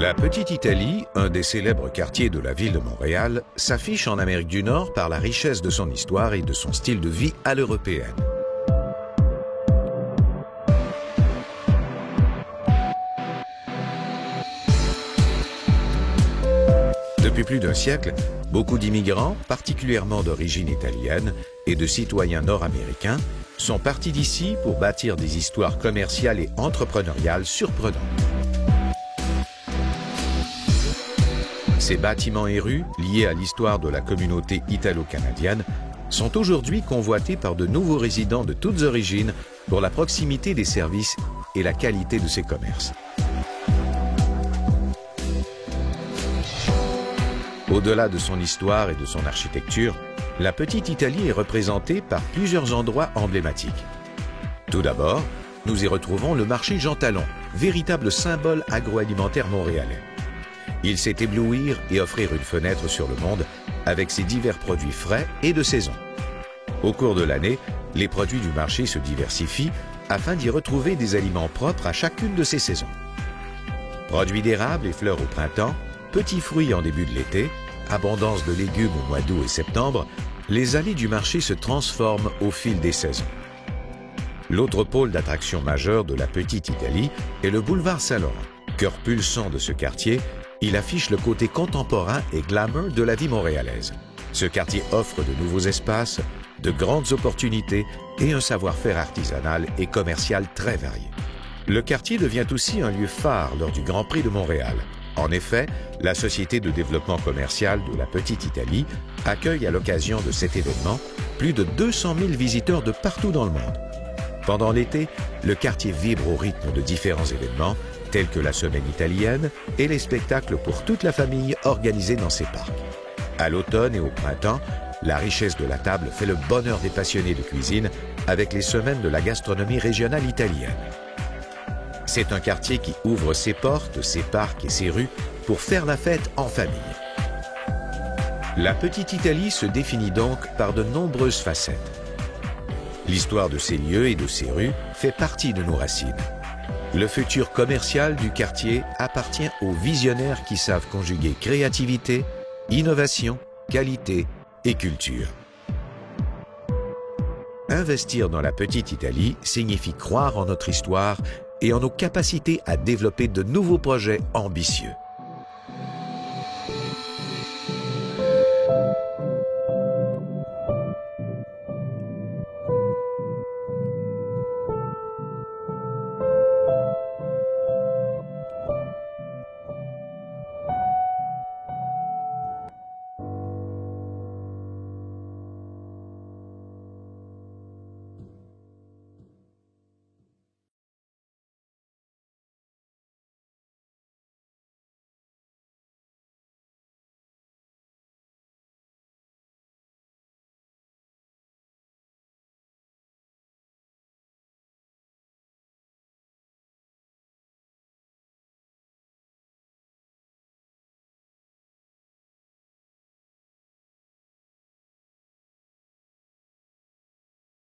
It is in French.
La Petite Italie, un des célèbres quartiers de la ville de Montréal, s'affiche en Amérique du Nord par la richesse de son histoire et de son style de vie à l'européenne. Depuis plus d'un siècle, beaucoup d'immigrants, particulièrement d'origine italienne, et de citoyens nord-américains sont partis d'ici pour bâtir des histoires commerciales et entrepreneuriales surprenantes. Ces bâtiments et rues, liés à l'histoire de la communauté italo-canadienne, sont aujourd'hui convoités par de nouveaux résidents de toutes origines pour la proximité des services et la qualité de ces commerces. Au-delà de son histoire et de son architecture, la Petite Italie est représentée par plusieurs endroits emblématiques. Tout d'abord, nous y retrouvons le marché Jean Talon, véritable symbole agroalimentaire montréalais. Il sait éblouir et offrir une fenêtre sur le monde avec ses divers produits frais et de saison. Au cours de l'année, les produits du marché se diversifient afin d'y retrouver des aliments propres à chacune de ces saisons. Produits d'érable et fleurs au printemps, petits fruits en début de l'été, abondance de légumes au mois d'août et septembre, les allées du marché se transforment au fil des saisons. L'autre pôle d'attraction majeure de la Petite Italie est le boulevard Saint-Laurent. Cœur pulsant de ce quartier, il affiche le côté contemporain et glamour de la vie montréalaise. Ce quartier offre de nouveaux espaces, de grandes opportunités et un savoir-faire artisanal et commercial très varié. Le quartier devient aussi un lieu phare lors du Grand Prix de Montréal. En effet, la Société de développement commercial de la Petite Italie accueille à l'occasion de cet événement plus de 200 000 visiteurs de partout dans le monde. Pendant l'été, le quartier vibre au rythme de différents événements, tels que la Semaine italienne et les spectacles pour toute la famille organisés dans ces parcs. À l'automne et au printemps, la richesse de la table fait le bonheur des passionnés de cuisine avec les semaines de la gastronomie régionale italienne. C'est un quartier qui ouvre ses portes, ses parcs et ses rues pour faire la fête en famille. La Petite Italie se définit donc par de nombreuses facettes. L'histoire de ces lieux et de ces rues fait partie de nos racines. Le futur commercial du quartier appartient aux visionnaires qui savent conjuguer créativité, innovation, qualité et culture. Investir dans la Petite Italie signifie croire en notre histoire et en nos capacités à développer de nouveaux projets ambitieux.